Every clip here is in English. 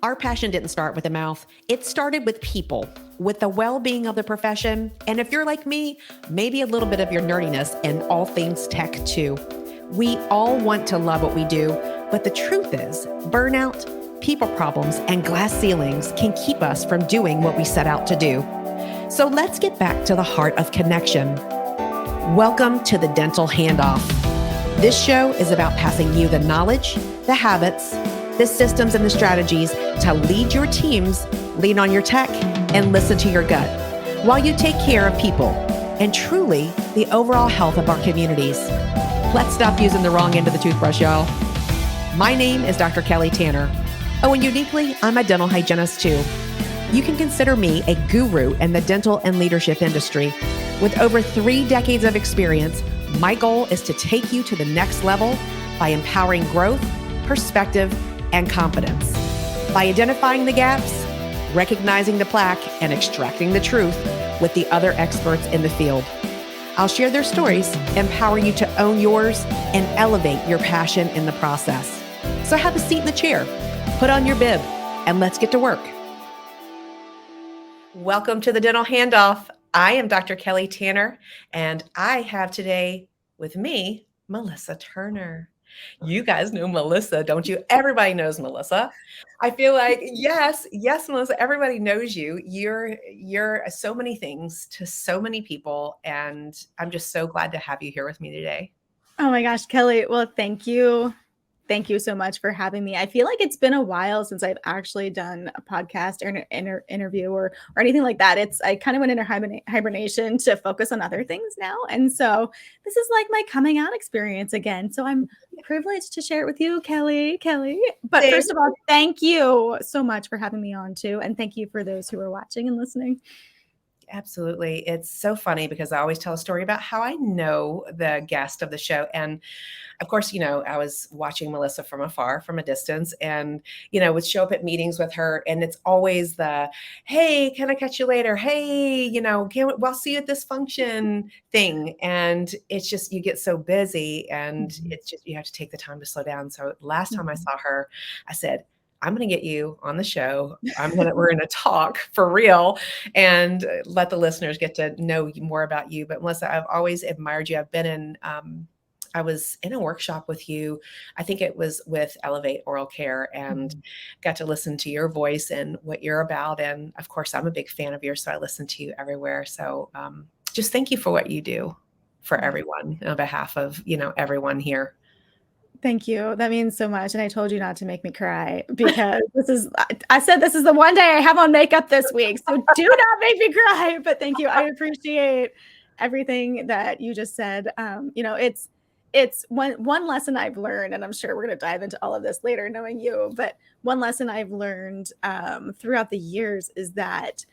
Our passion didn't start with the mouth. It started with people, with the well-being of the profession. And if you're like me, maybe a little bit of your nerdiness and all things tech too. We all want to love what we do, but the truth is, burnout, people problems, and glass ceilings can keep us from doing what we set out to do. So let's get back to the heart of connection. Welcome to the Dental Handoff. This show is about passing you the knowledge, the habits, the systems, and the strategies to lead your teams, lean on your tech, and listen to your gut while you take care of people and truly the overall health of our communities. Let's stop using the wrong end of the toothbrush, y'all. My name is Dr. Kelly Tanner. Oh, and uniquely, I'm a dental hygienist too. You can consider me a guru in the dental and leadership industry. With over 3 decades of experience, my goal is to take you to the next level by empowering growth, perspective, and confidence. By identifying the gaps, recognizing the plaque, and extracting the truth with the other experts in the field. I'll share their stories, empower you to own yours, and elevate your passion in the process. So have a seat in the chair, put on your bib, and let's get to work. Welcome to the Dental Handoff. I am Dr. Kelly Tanner, and I have today with me, Melissa Turner. You guys know Melissa, don't you? Everybody knows Melissa. I feel like, yes, Melissa, everybody knows you. You're so many things to so many people, and I'm just so glad to have you here with me today. Oh my gosh, Kelly. Well, thank you. Thank you so much for having me. I feel like it's been a while since I've actually done a podcast or an interview or anything like that. I kind of went into hibernation to focus on other things now. And so this is like my coming out experience again. So I'm privileged to share it with you, Kelly. But first of all, thank you so much for having me on too. And thank you for those who are watching and listening. Absolutely. It's so funny because I always tell a story about how I know the guest of the show. And of course, I was watching Melissa from afar, from a distance, and, would show up at meetings with her. And it's always the, hey, can I catch you later? Hey, I'll see you at this function thing. And it's just, you get so busy and it's just, you have to take the time to slow down. So last time I saw her, I said, I'm going to get you on the show. We're going to talk for real and let the listeners get to know more about you. But Melissa, I've always admired you. I've been I was in a workshop with you. I think it was with Elevate Oral Care, and got to listen to your voice and what you're about. And of course, I'm a big fan of yours, so I listen to you everywhere. So just thank you for what you do for everyone on behalf of, everyone here. Thank you. That means so much. And I told you not to make me cry because I said this is the one day I have on makeup this week. So do not make me cry. But thank you. I appreciate everything that you just said. It's one lesson I've learned, and I'm sure we're going to dive into all of this later, knowing you. But one lesson I've learned throughout the years is that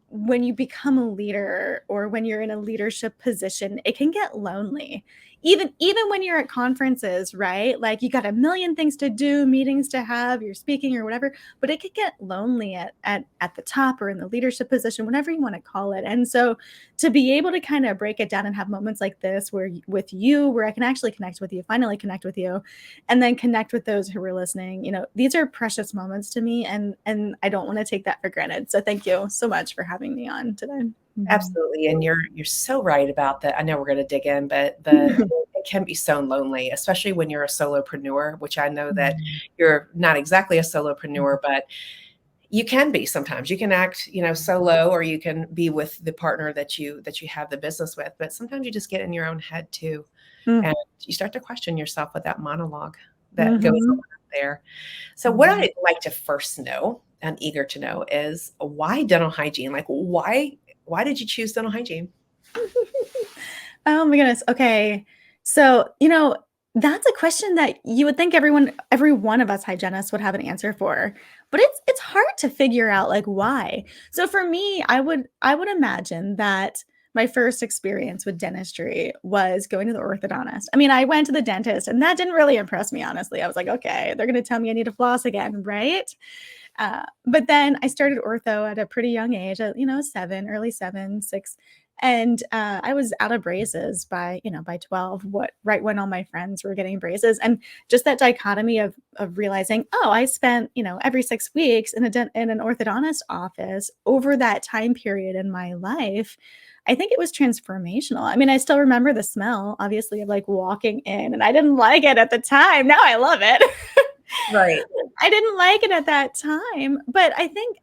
when you become a leader or when you're in a leadership position, it can get lonely. Even when you're at conferences, right? Like you got a million things to do, meetings to have, you're speaking or whatever, but it could get lonely at the top or in the leadership position, whatever you want to call it. And so to be able to kind of break it down and have moments like this where I can actually connect with you, finally connect with you, and then connect with those who are listening, these are precious moments to me, and I don't want to take that for granted. So thank you so much for having me on today. Absolutely. And you're so right about that. I know we're going to dig in, but it can be so lonely, especially when you're a solopreneur, which I know that you're not exactly a solopreneur, but you can be sometimes. You can act, solo, or you can be with the partner that you have the business with. But sometimes you just get in your own head too. And you start to question yourself with that monologue that goes on there. So what I'd like to first know, I'm eager to know, is why dental hygiene? Like why did you choose dental hygiene? Oh my goodness. Okay. So, that's a question that you would think every one of us hygienists would have an answer for, but it's hard to figure out like why. So for me, I would imagine that my first experience with dentistry was going to the orthodontist. I mean, I went to the dentist and that didn't really impress me, honestly. I was like, okay, they're going to tell me I need to floss again, right? But then I started ortho at a pretty young age, early 7, 6. And I was out of braces by 12, right when all my friends were getting braces. And just that dichotomy of realizing, oh, I spent, every 6 weeks in an orthodontist office over that time period in my life. I think it was transformational. I mean, I still remember the smell, obviously, of like walking in, and I didn't like it at the time. Now I love it. Right. I didn't like it at that time, but I think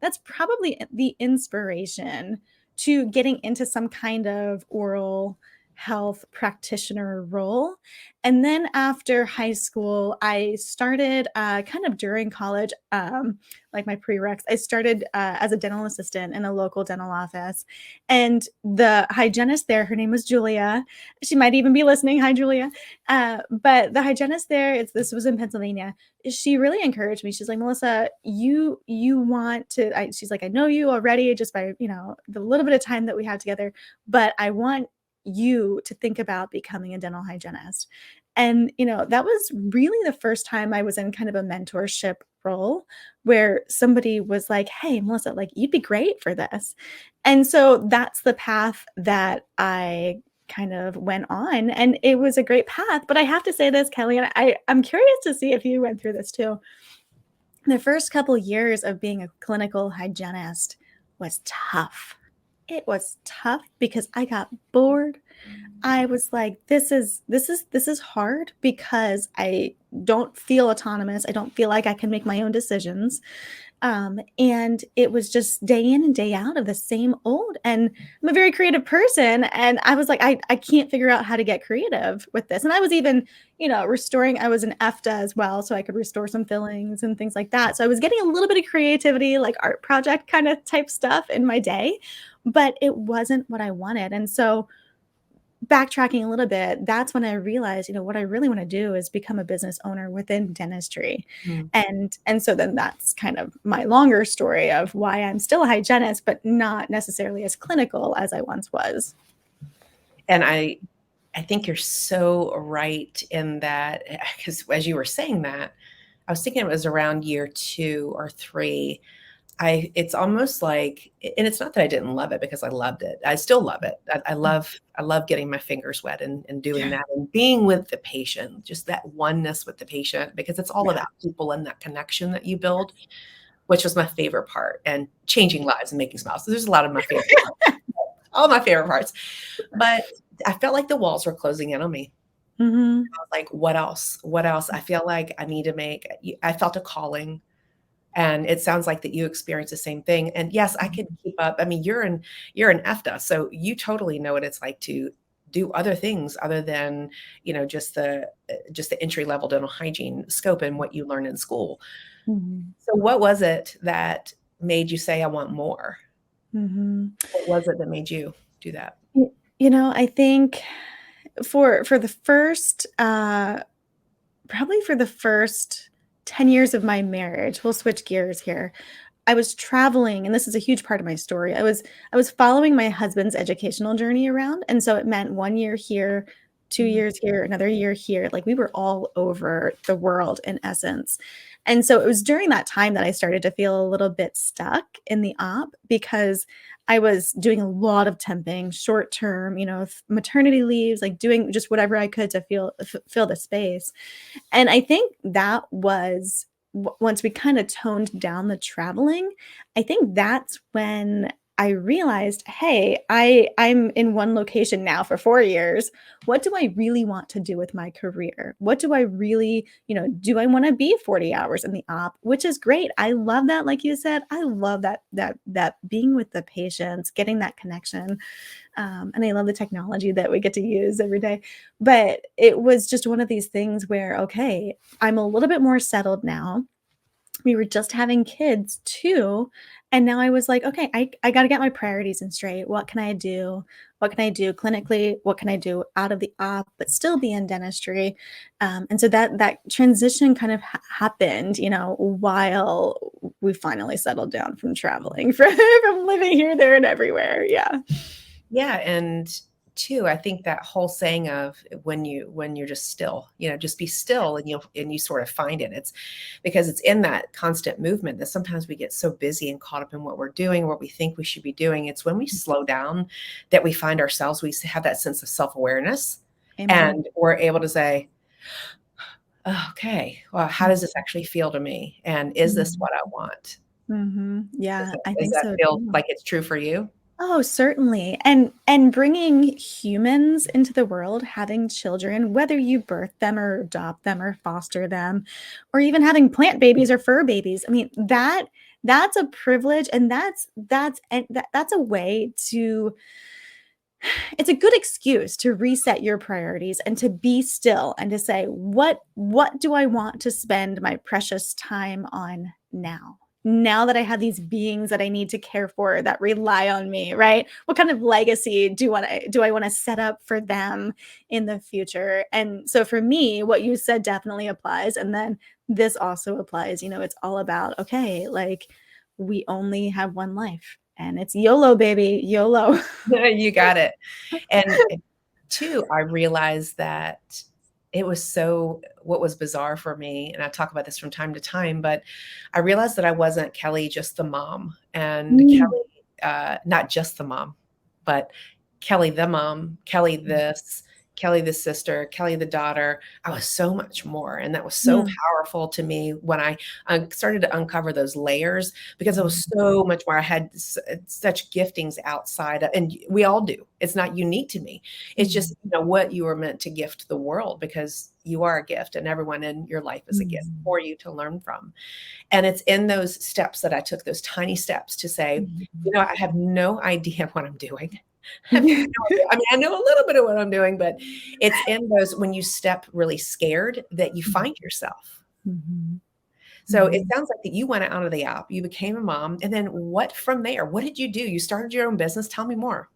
that's probably the inspiration to getting into some kind of oral health practitioner role. And then after high school, I started kind of during college, like my prereqs, I started as a dental assistant in a local dental office. And the hygienist there, her name was Julia. She might even be listening. Hi, Julia. But the hygienist there, this was in Pennsylvania. She really encouraged me. She's like, Melissa, you want to, she's like, I know you already just by, the little bit of time that we have together, but I want you to think about becoming a dental hygienist. And, that was really the first time I was in kind of a mentorship role where somebody was like, hey, Melissa, like, you'd be great for this. And so that's the path that I kind of went on, and it was a great path. But I have to say this, Kelly, and I'm curious to see if you went through this too. The first couple years of being a clinical hygienist was tough. It was tough because I got bored. I was like, this is hard because I don't feel autonomous. I don't feel like I can make my own decisions. And it was just day in and day out of the same old. And I'm a very creative person. And I was like, I can't figure out how to get creative with this. And I was even, restoring, I was an EFDA as well. So I could restore some fillings and things like that. So I was getting a little bit of creativity, like art project kind of type stuff in my day, but it wasn't what I wanted. And so backtracking a little bit, that's when I realized, what I really want to do is become a business owner within dentistry. And so then that's kind of my longer story of why I'm still a hygienist, but not necessarily as clinical as I once was. And I think you're so right in that, because as you were saying that, I was thinking it was around year 2 or 3. It's almost like, and it's not that I didn't love it, because I loved it. I still love it. I love getting my fingers wet and doing that and being with the patient, just that oneness with the patient, because it's all about people and that connection that you build, which was my favorite part, and changing lives and making smiles. So there's a lot of my favorite parts, all my favorite parts, but I felt like the walls were closing in on me. I was like, what else? What else? I feel like I felt a calling. And it sounds like that you experienced the same thing. And yes, I can keep up. I mean, you're an EFDA, so you totally know what it's like to do other things other than, just the entry level dental hygiene scope and what you learn in school. So what was it that made you say, I want more? What was it that made you do that? I think for the first, probably for the first 10 years of my marriage, we'll switch gears here. I was traveling, and this is a huge part of my story. I was following my husband's educational journey around. And so it meant 1 year here, 2 years here, another year here. Like, we were all over the world in essence. And so it was during that time that I started to feel a little bit stuck in the op, because I was doing a lot of temping, short term, maternity leaves, like doing just whatever I could to fill the space. And I think that was once we kind of toned down the traveling, I think that's when I realized, hey, I'm in one location now for 4 years. What do I really want to do with my career? What do I really, do I want to be 40 hours in the op, which is great. I love that. Like you said, I love that being with the patients, getting that connection. And I love the technology that we get to use every day. But it was just one of these things where, okay, I'm a little bit more settled now. We were just having kids too. And now I was like, okay, I got to get my priorities in straight. What can I do? What can I do clinically? What can I do out of the op, but still be in dentistry? And so that transition kind of happened, while we finally settled down from traveling, from living here, there, and everywhere. Yeah. Yeah. And too, I think that whole saying of when you're just still, just be still and you sort of find it. It's because it's in that constant movement that sometimes we get so busy and caught up in what we're doing, what we think we should be doing. It's when we slow down that we find ourselves, we have that sense of self-awareness. Amen. And we're able to say, okay, well, how does this actually feel to me? And is this what I want? Yeah, I Does think that so feel too. like it's true for you? Oh, certainly. And bringing humans into the world, having children, whether you birth them or adopt them or foster them, or even having plant babies or fur babies. I mean, that's a privilege, and that's a way to it's a good excuse to reset your priorities and to be still and to say, what do I want to spend my precious time on now? Now that I have these beings that I need to care for that rely on me, right? What kind of legacy do I want to set up for them in the future? And so for me, what you said definitely applies. And then this also applies. It's all about, okay, like we only have one life and it's YOLO, baby, YOLO. You got it. And two, I realized that it was what was bizarre for me, and I talk about this from time to time, but I realized that I wasn't Kelly, just the mom, and Mm. Kelly, not just the mom, but Kelly, the mom, Kelly, Kelly, the sister, Kelly, the daughter. I was so much more. And that was so Mm. powerful to me when I started to uncover those layers, because it was so much more. I had such giftings outside, and we all do. It's not unique to me. It's just, what you were meant to gift the world, because you are a gift and everyone in your life is a gift for you to learn from. And it's in those steps that I took, those tiny steps to say, I have no idea what I'm doing. I mean, I know a little bit of what I'm doing, but it's in those, when you step really scared, that you find yourself. So it sounds like that you went out of the app, you became a mom, and then what from there? What did you do? You started your own business. Tell me more.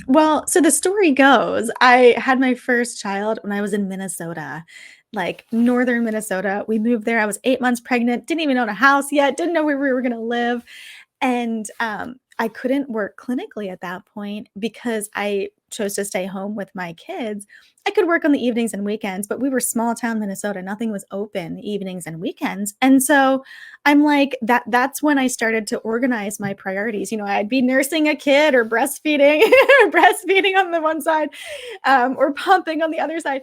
Well, so the story goes, I had my first child when I was in Minnesota, like northern Minnesota. We moved there. I was 8 months pregnant, didn't even own a house yet, didn't know where we were going to live. And I couldn't work clinically at that point because I chose to stay home with my kids. I could work on the evenings and weekends, but we were small town Minnesota. Nothing was open evenings and weekends. And so I'm like, that's when I started to organize my priorities. I'd be nursing a kid or breastfeeding, breastfeeding on the one side, or pumping on the other side.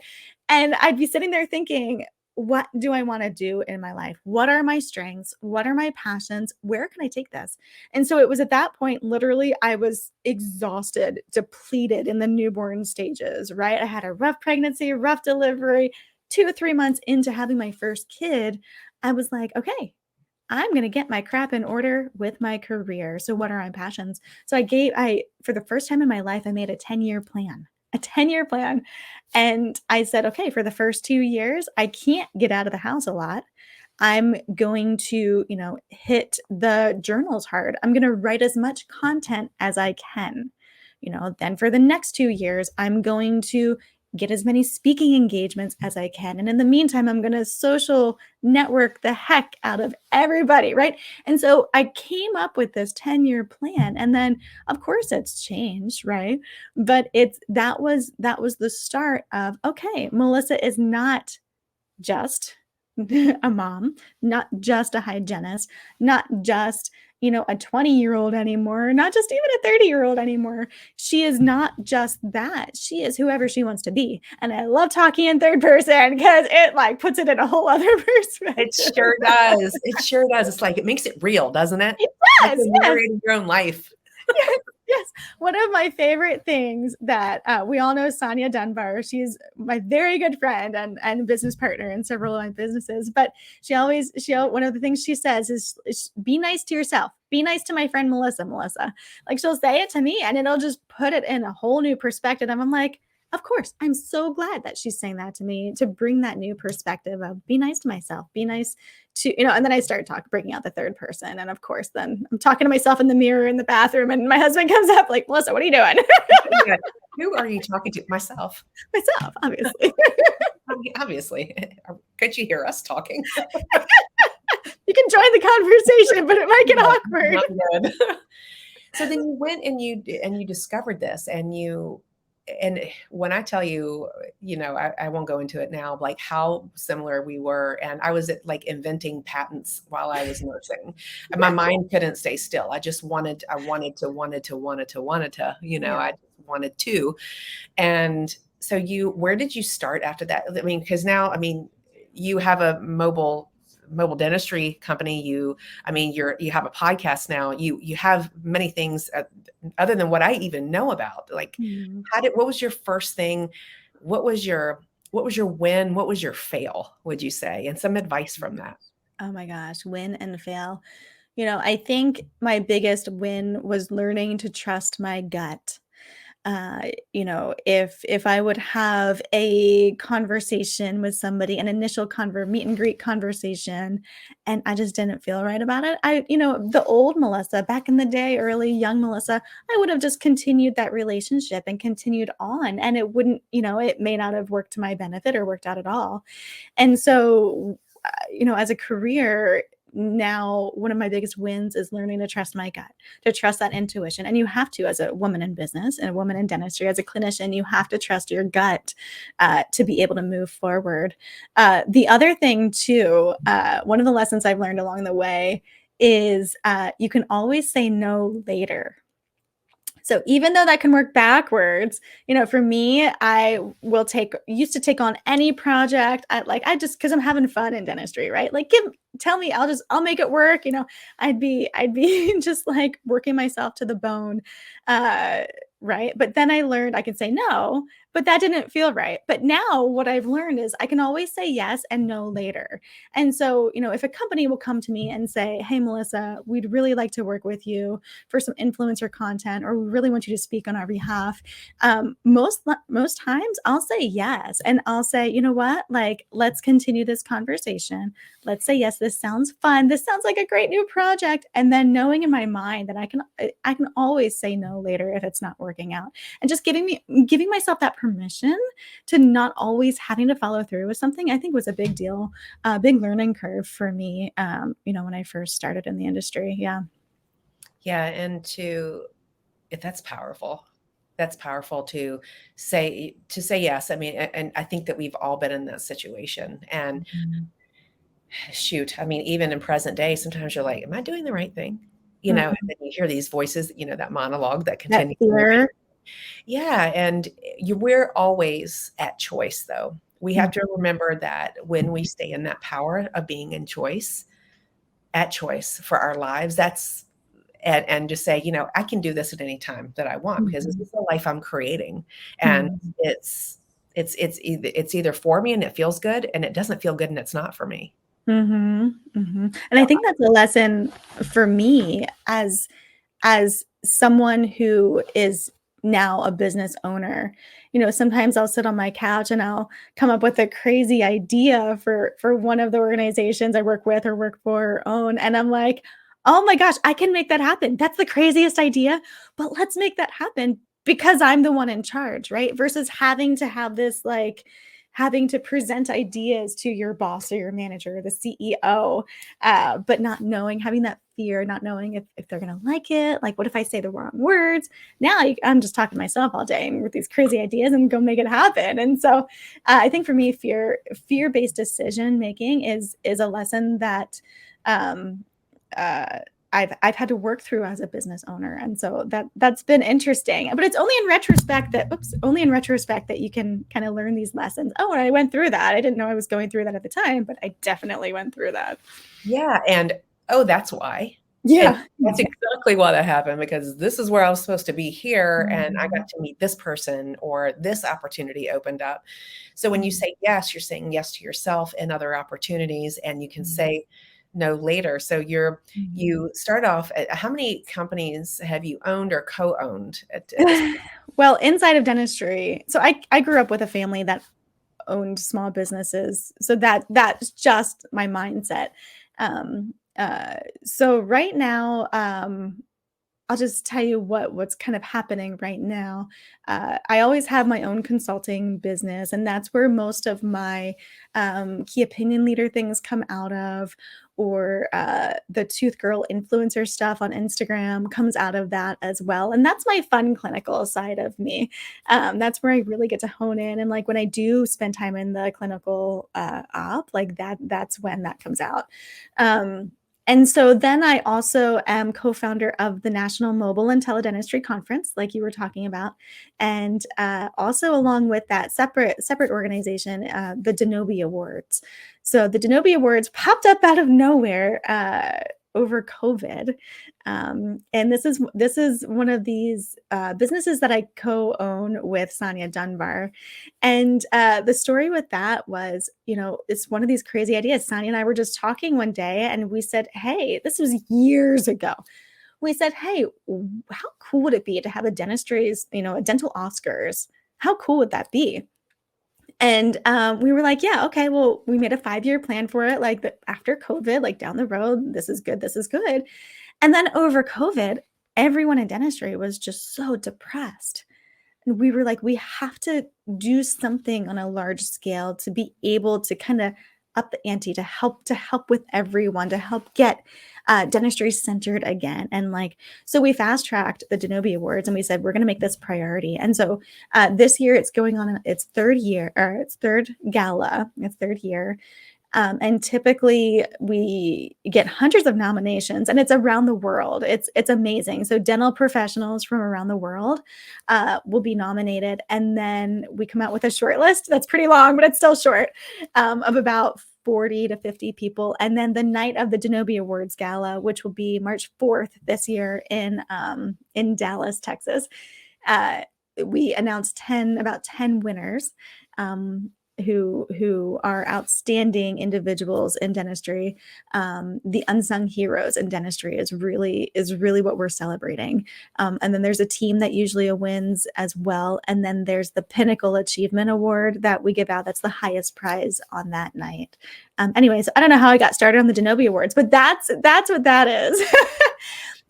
And I'd be sitting there thinking, what do I want to do in my life? What are my strengths? What are my passions? Where can I take this? And so it was at that point, literally, I was exhausted, depleted in the newborn stages, right? I had a rough pregnancy, rough delivery. 2 or 3 months into having my first kid, I was like, okay, I'm going to get my crap in order with my career. So what are my passions? So for the first time in my life, I made a 10-year plan. A 10-year plan. And I said, okay, for the first 2 years, I can't get out of the house a lot. I'm going to, hit the journals hard. I'm going to write as much content as I can. Then for the next 2 years, I'm going to get as many speaking engagements as I can. And in the meantime, I'm going to social network the heck out of everybody, right? And so I came up with this 10-year plan. And then, of course, it's changed, right? But that was the start of, okay, Melissa is not just a mom, not just a hygienist, not just, a 20-year-old anymore, not just even a 30-year-old anymore. She is not just that. She is whoever she wants to be. And I love talking in third person because it puts it in a whole other perspective. It sure does. It sure does. It's like, it makes it real, doesn't it? It does. Like you're narrating your own life. Yes. One of my favorite things that we all know Sonia Dunbar. She's my very good friend and business partner in several of my businesses. But one of the things she says is be nice to yourself. Be nice to my friend Melissa. Like she'll say it to me and it'll just put it in a whole new perspective. And I'm like, of course, I'm so glad that she's saying that to me to bring that new perspective of be nice to myself, be nice to, and then I start bringing out the third person. And of course, then I'm talking to myself in the mirror in the bathroom and my husband comes up like, Melissa, what are you doing? Yeah. Who are you talking to? Myself. Myself, obviously. Obviously. Could you hear us talking? You can join the conversation, but it might get awkward. So then you went and you discovered this and and when I tell you, I won't go into it now, like how similar we were. And I was like inventing patents while I was nursing. And my mind couldn't stay still. I wanted to, Yeah. I just wanted to. And so where did you start after that? I mean, because now, I mean, you have a mobile dentistry company. You have a podcast now. You have many things other than what I even know about. Like, what was your first thing? What was your win? What was your fail, would you say? And some advice from that. Oh my gosh, win and fail. I think my biggest win was learning to trust my gut. If I would have a conversation with somebody, an initial meet and greet conversation, and I just didn't feel right about it, the old Melissa back in the day, early young Melissa, I would have just continued that relationship and continued on, and it wouldn't, it may not have worked to my benefit or worked out at all. And so, as a career, now one of my biggest wins is learning to trust my gut, to trust that intuition. And you have to, as a woman in business and a woman in dentistry, as a clinician, you have to trust your gut to be able to move forward. The other thing too, one of the lessons I've learned along the way is you can always say no later. So even though that can work backwards, for me, I used to take on any project. Cause I'm having fun in dentistry, right? Like tell me, I'll make it work. I'd be just like working myself to the bone. Right. But then I learned I could say no, but that didn't feel right. But now what I've learned is I can always say yes and no later. And so, if a company will come to me and say, hey, Melissa, we'd really like to work with you for some influencer content, or we really want you to speak on our behalf. Most times I'll say yes. And I'll say, you know what, like, let's continue this conversation. Let's say, yes, this sounds fun. This sounds like a great new project. And then knowing in my mind that I can always say no later if it's not working out, and just giving myself that permission to not always having to follow through with something, I think was a big deal, big learning curve for me, when I first started in the industry. Yeah. Yeah. And that's powerful. That's powerful to say yes. I mean, and I think that we've all been in that situation. And shoot, I mean, even in present day, sometimes you're like, am I doing the right thing? And then you hear these voices, that monologue that continues. Yeah. And we're always at choice, though. We have to remember that when we stay in that power of being at choice for our lives, and just say, I can do this at any time that I want, because this is the life I'm creating. And it's either for me and it feels good, and it doesn't feel good and it's not for me. And I think that's a lesson for me as someone who is now a business owner. Sometimes I'll sit on my couch and I'll come up with a crazy idea for one of the organizations I work with or work for or own. And I'm like, oh my gosh, I can make that happen. That's the craziest idea, but let's make that happen because I'm the one in charge, right? Versus having to have this, like, having to present ideas to your boss or your manager or the CEO, but not knowing, having that fear, not knowing if they're going to like it. Like, what if I say the wrong words? Now I'm just talking to myself all day with these crazy ideas and go make it happen. And so I think for me, fear-based decision making is a lesson that I've had to work through as a business owner. And so that's been interesting, but it's only in retrospect that you can kind of learn these lessons. Oh, I went through that. I didn't know I was going through that at the time, but I definitely went through that. Yeah. And, that's why. Yeah. And that's exactly why that happened, because this is where I was supposed to be here. And I got to meet this person, or this opportunity opened up. So when you say yes, you're saying yes to yourself and other opportunities, and you can say no later. So you start off at, how many companies have you owned or co-owned at Well, inside of dentistry. So I grew up with a family that owned small businesses. So that's just my mindset. So right now, I'll just tell you what's kind of happening right now. I always have my own consulting business, and that's where most of my key opinion leader things come out of, or the Tooth Girl influencer stuff on Instagram comes out of that as well. And that's my fun clinical side of me. That's where I really get to hone in. And like when I do spend time in the clinical op, like that's when that comes out. And so then I also am co-founder of the National Mobile and Teledentistry Conference, like you were talking about, and also along with that separate organization, the Denobi Awards. So the Denobi Awards popped up out of nowhere over COVID, and this is one of these businesses that I co-own with Sonia Dunbar. And the story with that was, it's one of these crazy ideas. Sonia and I were just talking one day and we said, hey, this was years ago. We said, hey, how cool would it be to have a dentistry's, a dental Oscars? How cool would that be? And we were like, yeah, okay, well, we made a 5-year plan for it. Like after COVID, like down the road, this is good. This is good. And then over COVID, everyone in dentistry was just so depressed. And we were like, we have to do something on a large scale to be able to kind of up the ante, to help with everyone, to help get dentistry centered again. And so we fast tracked the Denobi Awards and we said, we're going to make this priority. And so this year it's going on its third gala, its third year. And typically we get hundreds of nominations and it's around the world. It's amazing. So dental professionals from around the world will be nominated. And then we come out with a short list that's pretty long, but it's still short, of about 40 to 50 people. And then the night of the Denobi Awards Gala, which will be March 4th this year in Dallas, Texas, we announced about 10 winners. Who are outstanding individuals in dentistry. The unsung heroes in dentistry is really what we're celebrating. And then there's a team that usually wins as well. And then there's the Pinnacle Achievement Award that we give out. That's the highest prize on that night. Anyways, I don't know how I got started on the Denobi Awards, but that's what that is.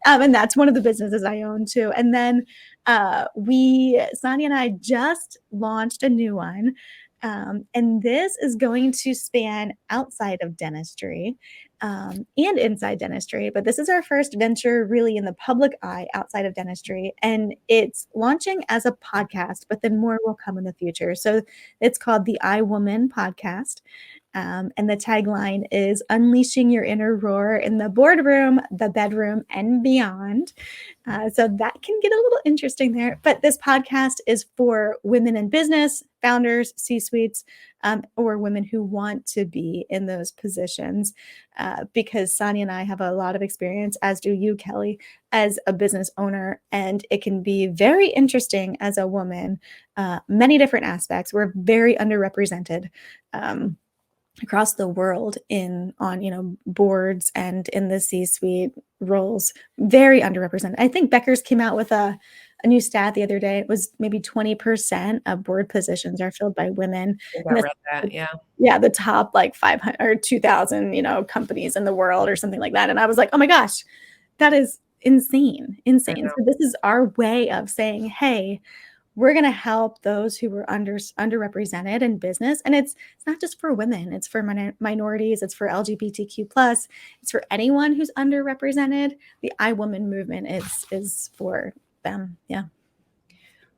And that's one of the businesses I own too. And then Sonia and I just launched a new one. And this is going to span outside of dentistry and inside dentistry. But this is our first venture really in the public eye outside of dentistry. And it's launching as a podcast, but then more will come in the future. So it's called the I Woman Podcast. And the tagline is unleashing your inner roar in the boardroom, the bedroom, and beyond. So that can get a little interesting there. But this podcast is for women in business, founders, C-suites, or women who want to be in those positions. Because Sonia and I have a lot of experience, as do you, Kelly, as a business owner. And it can be very interesting as a woman, many different aspects. We're very underrepresented. Across the world on boards and in the C-suite roles, very underrepresented. I think Becker's came out with a new stat the other day. It was maybe 20% of board positions are filled by women. I read that, yeah. Yeah, the top 500 or 2,000 companies in the world or something like that. And I was like, oh my gosh, that is insane. So this is our way of saying, hey, we're going to help those who were underrepresented in business. And it's not just for women, it's for minorities, it's for LGBTQ+, it's for anyone who's underrepresented. The I Woman movement is for them. Yeah.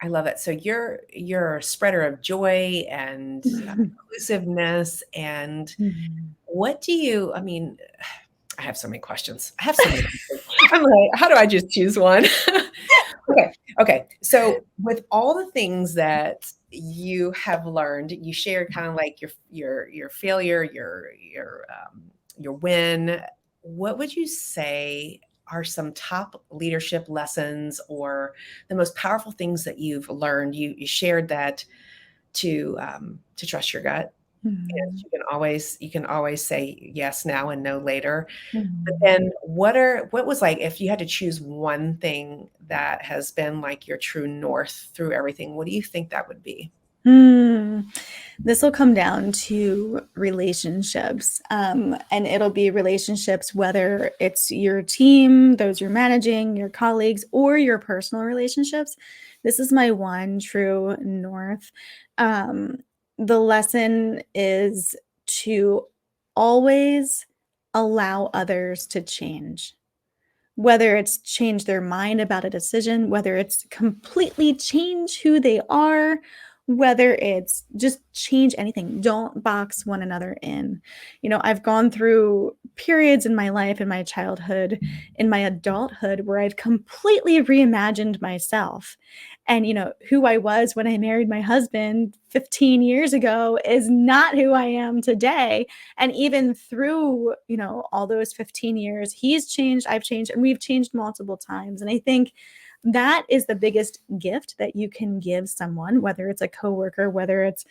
I love it. So you're a spreader of joy and inclusiveness. And what do you, I have so many questions. I'm like, how do I just choose one? Okay. So with all the things that you have learned, you shared kind of like your failure, your win. What would you say are some top leadership lessons or the most powerful things that you've learned? You shared that to trust your gut. And you can always say yes now and no later. But then what was if you had to choose one thing that has been like your true north through everything, what do you think that would be? This will come down to relationships. And it'll be relationships, whether it's your team, those you're managing, your colleagues, or your personal relationships. This is my one true north. The lesson is to always allow others to change. Whether it's change their mind about a decision, whether it's completely change who they are, whether it's just change anything. Don't box one another in. I've gone through periods in my life, in my childhood, in my adulthood, where I've completely reimagined myself. And, who I was when I married my husband 15 years ago is not who I am today. And even through, all those 15 years, he's changed, I've changed, and we've changed multiple times. And I think that is the biggest gift that you can give someone, whether it's a coworker, whether it's,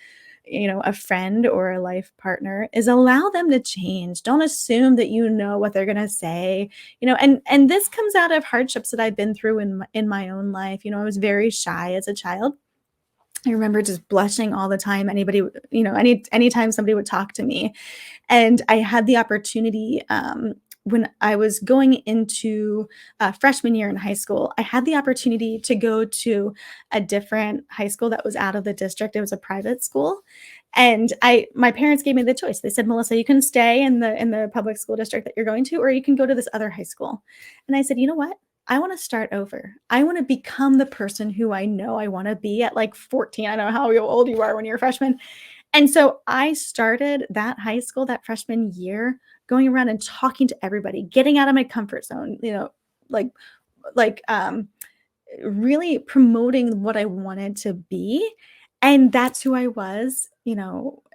a friend or a life partner, is allow them to change. Don't assume that you know what they're going to say, and this comes out of hardships that I've been through in my own life. I was very shy as a child. I remember just blushing all the time. Anytime somebody would talk to me. And I had the opportunity, when I was going into freshman year in high school, I had the opportunity to go to a different high school that was out of the district. It was a private school. And my parents gave me the choice. They said, Melissa, you can stay in the public school district that you're going to, or you can go to this other high school. And I said, you know what? I want to start over. I want to become the person who I know I want to be at like 14. I don't know how old you are when you're a freshman. And so I started that high school, that freshman year, going around and talking to everybody, getting out of my comfort zone, like really promoting what I wanted to be. And that's who I was,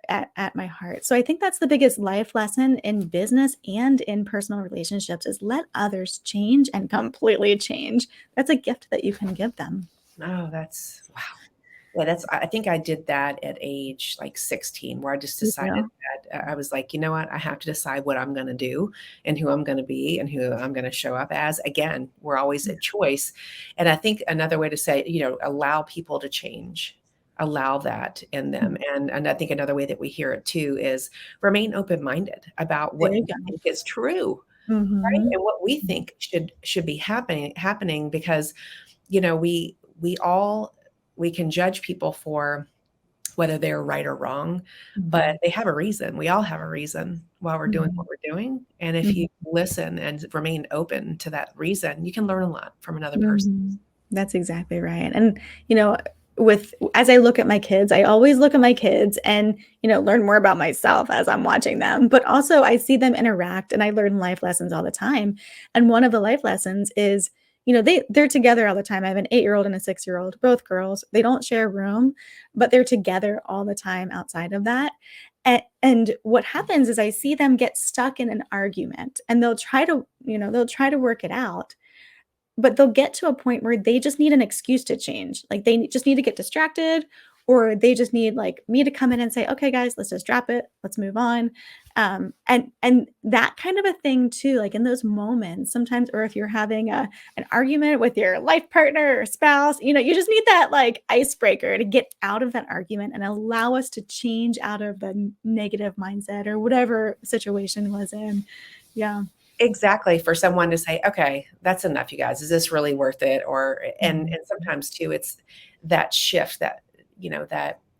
at my heart. So I think that's the biggest life lesson in business and in personal relationships, is let others change and completely change. That's a gift that you can give them. Oh, that's wow. Yeah, I think I did that at age like 16, where I just decided that I was like, you know what, I have to decide what I'm going to do and who I'm going to be and who I'm going to show up as. Again, we're always a choice. And I think another way to say, allow people to change, allow that in them. And I think another way that we hear it too is remain open-minded about what you think is true, right? And what we think should be happening, because, we can judge people for whether they're right or wrong, but they have a reason. We all have a reason why we're doing what we're doing. And if you listen and remain open to that reason, you can learn a lot from another person. That's exactly right. And, as I look at my kids, I always look at my kids and, learn more about myself as I'm watching them. But also I see them interact and I learn life lessons all the time. And one of the life lessons is, they're together all the time. I have an 8-year-old and a 6-year-old, both girls. They don't share a room, but they're together all the time outside of that. And what happens is I see them get stuck in an argument, and they'll try to work it out, but they'll get to a point where they just need an excuse to change. Like they just need to get distracted, or they just need like me to come in and say, okay, guys, let's just drop it. Let's move on. And that kind of a thing too, like in those moments sometimes, or if you're having an argument with your life partner or spouse, you just need that like icebreaker to get out of that argument and allow us to change out of the negative mindset or whatever situation was in. Yeah. Exactly. For someone to say, okay, that's enough, you guys. Is this really worth it? Or, and sometimes too, it's that shift, that,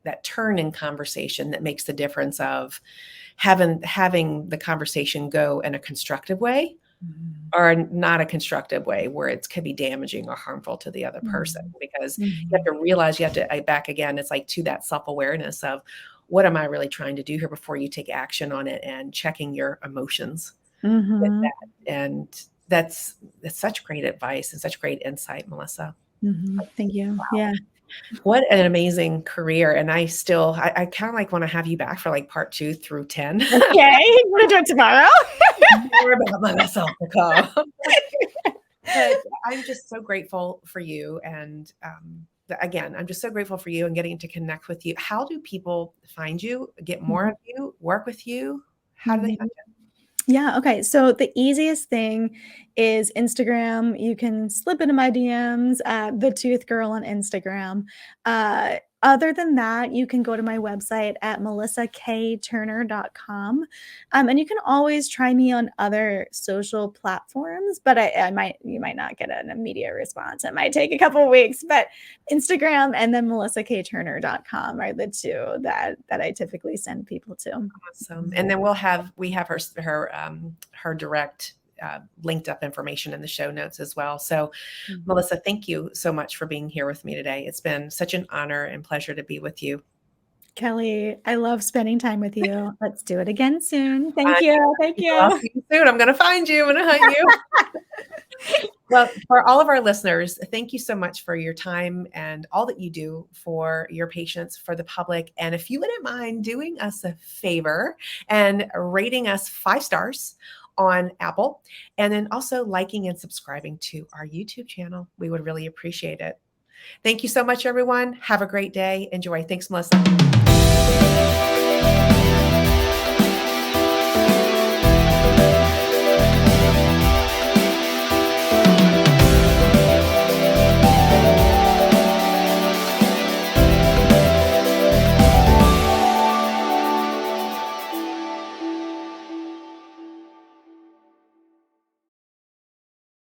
that turn in conversation that makes the difference of having the conversation go in a constructive way or not a constructive way where it could be damaging or harmful to the other person. Because you have to realize, back again, it's like to that self-awareness of what am I really trying to do here before you take action on it, and checking your emotions. With that. And that's such great advice and such great insight, Melissa. Thank you. Wow. Yeah. What an amazing career. And I kind of like want to have you back for like part 2 through 10. Okay. We're going to do it tomorrow. More about myself to come. But I'm just so grateful for you. And again, I'm just so grateful for you and getting to connect with you. How do people find you, get more of you, work with you? How do they find you? Yeah. Okay. So the easiest thing is Instagram. You can slip into my DMs, the Tooth Girl on Instagram. Other than that, you can go to my website at melissakturner.com. And you can always try me on other social platforms, but you might not get an immediate response. It might take a couple of weeks, but Instagram and then melissakturner.com are the two that I typically send people to. Awesome. And then we have her direct linked up information in the show notes as well. So Melissa, thank you so much for being here with me today. It's been such an honor and pleasure to be with you. Kelly, I love spending time with you. Let's do it again soon. Thank you. Thank you. I'll see you soon. I'm going to find you and hunt you. Well, for all of our listeners, thank you so much for your time and all that you do for your patients, for the public. And if you wouldn't mind doing us a favor and rating us 5 stars on Apple, and then also liking and subscribing to our YouTube channel. We would really appreciate it. Thank you so much, everyone. Have a great day. Enjoy. Thanks, Melissa.